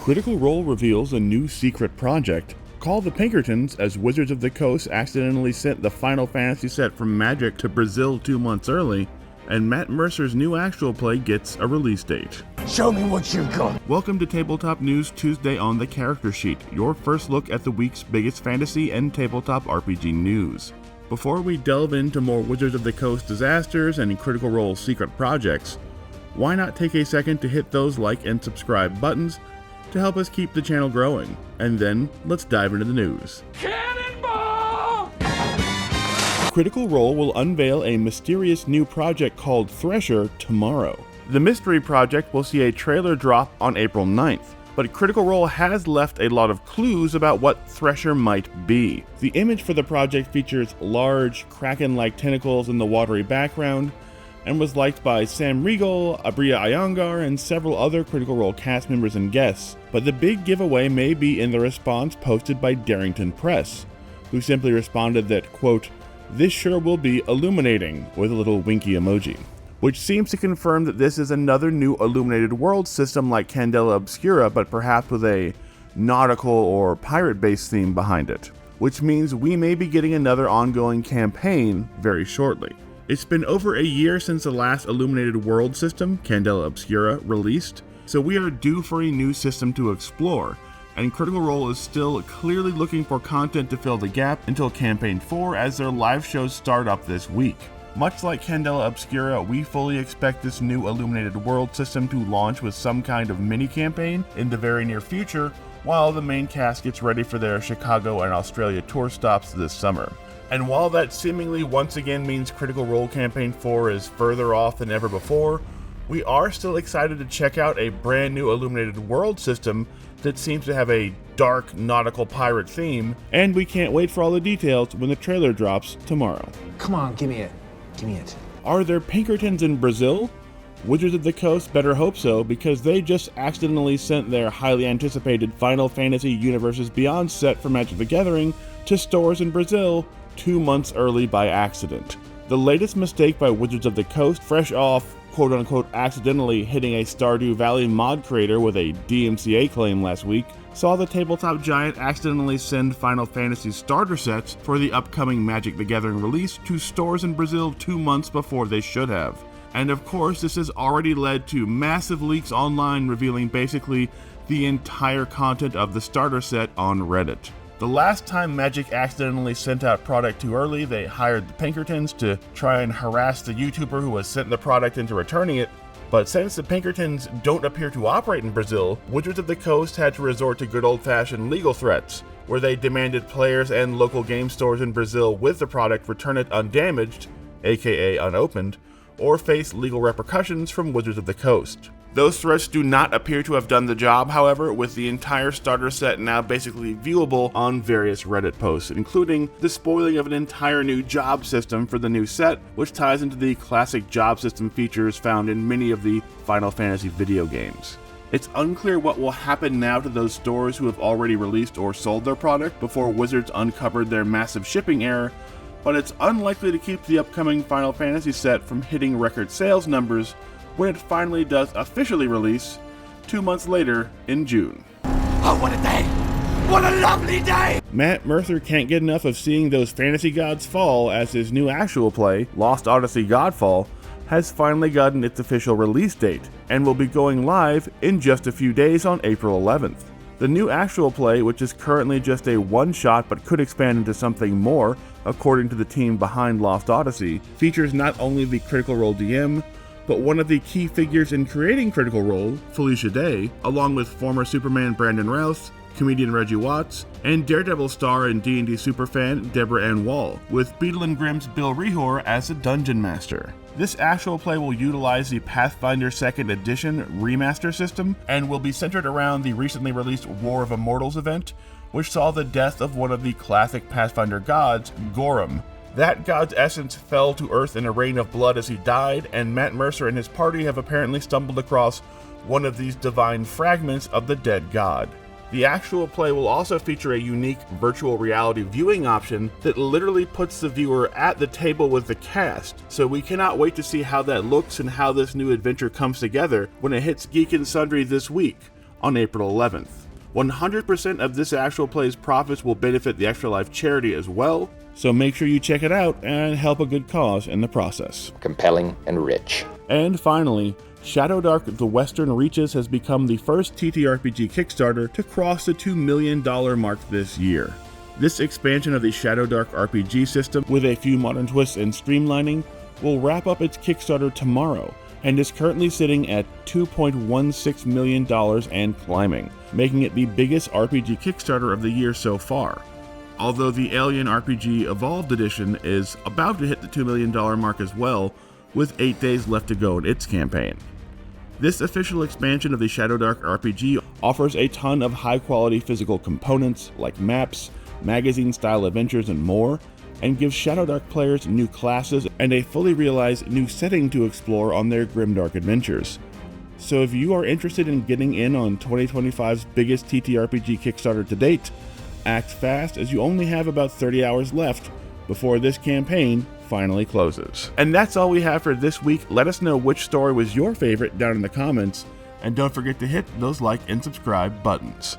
Critical Role reveals a new secret project. Call the Pinkertons as Wizards of the Coast accidentally sent the Final Fantasy set from Magic to Brazil 2 months early, and Matt Mercer's new actual play gets a release date. Show me what you've got. Welcome to Tabletop News Tuesday on the Character Sheet, your first look at the week's biggest fantasy and tabletop RPG news. Before we delve into more Wizards of the Coast disasters and Critical Role secret projects, why not take a second to hit those like and subscribe buttons to help us keep the channel growing? And then, let's dive into the news. Cannonball! Critical Role will unveil a mysterious new project called Thresher tomorrow. The mystery project will see a trailer drop on April 9th, but Critical Role has left a lot of clues about what Thresher might be. The image for the project features large, kraken-like tentacles in the watery background, and was liked by Sam Riegel, Abria Iyengar, and several other Critical Role cast members and guests, but the big giveaway may be in the response posted by Darrington Press, who simply responded that, quote, "This sure will be illuminating," with a little winky emoji, which seems to confirm that this is another new illuminated world system like Candela Obscura, but perhaps with a nautical or pirate-based theme behind it, which means we may be getting another ongoing campaign very shortly. It's been over a year since the last illuminated world system, Candela Obscura, released, so we are due for a new system to explore, and Critical Role is still clearly looking for content to fill the gap until Campaign 4 as their live shows start up this week. Much like Candela Obscura, we fully expect this new illuminated world system to launch with some kind of mini-campaign in the very near future, while the main cast gets ready for their Chicago and Australia tour stops this summer. And while that seemingly once again means Critical Role Campaign 4 is further off than ever before, we are still excited to check out a brand new illuminated world system that seems to have a dark nautical pirate theme, and we can't wait for all the details when the trailer drops tomorrow. Come on, give me it. Give me it. Are there Pinkertons in Brazil? Wizards of the Coast better hope so, because they just accidentally sent their highly anticipated Final Fantasy Universes Beyond set for Magic the Gathering to stores in Brazil 2 months early by accident. The latest mistake by Wizards of the Coast, fresh off quote-unquote accidentally hitting a Stardew Valley mod creator with a DMCA claim last week, saw the tabletop giant accidentally send Final Fantasy starter sets for the upcoming Magic the Gathering release to stores in Brazil 2 months before they should have. And of course, this has already led to massive leaks online revealing basically the entire content of the starter set on Reddit. The last time Magic accidentally sent out product too early, they hired the Pinkertons to try and harass the YouTuber who was sent the product into returning it. But since the Pinkertons don't appear to operate in Brazil, Wizards of the Coast had to resort to good old-fashioned legal threats, where they demanded players and local game stores in Brazil with the product return it undamaged, aka unopened, or face legal repercussions from Wizards of the Coast. Those threats do not appear to have done the job, however, with the entire starter set now basically viewable on various Reddit posts, including the spoiling of an entire new job system for the new set, which ties into the classic job system features found in many of the Final Fantasy video games. It's unclear what will happen now to those stores who have already released or sold their product before Wizards uncovered their massive shipping error, but it's unlikely to keep the upcoming Final Fantasy set from hitting record sales numbers when it finally does officially release 2 months later in June. Oh, what a day! What a lovely day! Matt Mercer can't get enough of seeing those fantasy gods fall, as his new actual play, Lost Odyssey Godfall, has finally gotten its official release date, and will be going live in just a few days on April 11th. The new actual play, which is currently just a one-shot but could expand into something more, according to the team behind Lost Odyssey, features not only the Critical Role DM, but one of the key figures in creating Critical Role, Felicia Day, along with former Superman Brandon Routh, comedian Reggie Watts, and Daredevil star and D&D superfan Deborah Ann Wall, with Beetle and Grimm's Bill Rehor as the Dungeon Master. This actual play will utilize the Pathfinder 2nd Edition remaster system, and will be centered around the recently released War of Immortals event, which saw the death of one of the classic Pathfinder gods, Gorham. That god's essence fell to earth in a rain of blood as he died, and Matt Mercer and his party have apparently stumbled across one of these divine fragments of the dead god. The actual play will also feature a unique virtual reality viewing option that literally puts the viewer at the table with the cast, so we cannot wait to see how that looks and how this new adventure comes together when it hits Geek and Sundry this week, on April 11th. 100% of this actual play's profits will benefit the Extra Life charity as well, so make sure you check it out and help a good cause in the process. Compelling and rich. And finally, Shadowdark The Western Reaches has become the first TTRPG Kickstarter to cross the $2 million mark this year. This expansion of the Shadowdark RPG system, with a few modern twists and streamlining, will wrap up its Kickstarter tomorrow, and is currently sitting at $2.16 million and climbing, making it the biggest RPG Kickstarter of the year so far. Although the Alien RPG Evolved Edition is about to hit the $2 million mark as well, with 8 days left to go in its campaign. This official expansion of the Shadowdark RPG offers a ton of high-quality physical components like maps, magazine-style adventures, and more, and gives Shadowdark players new classes and a fully realized new setting to explore on their grimdark adventures. So if you are interested in getting in on 2025's biggest TTRPG Kickstarter to date, act fast, as you only have about 30 hours left before this campaign finally closes. And that's all we have for this week. Let us know which story was your favorite down in the comments, and don't forget to hit those like and subscribe buttons.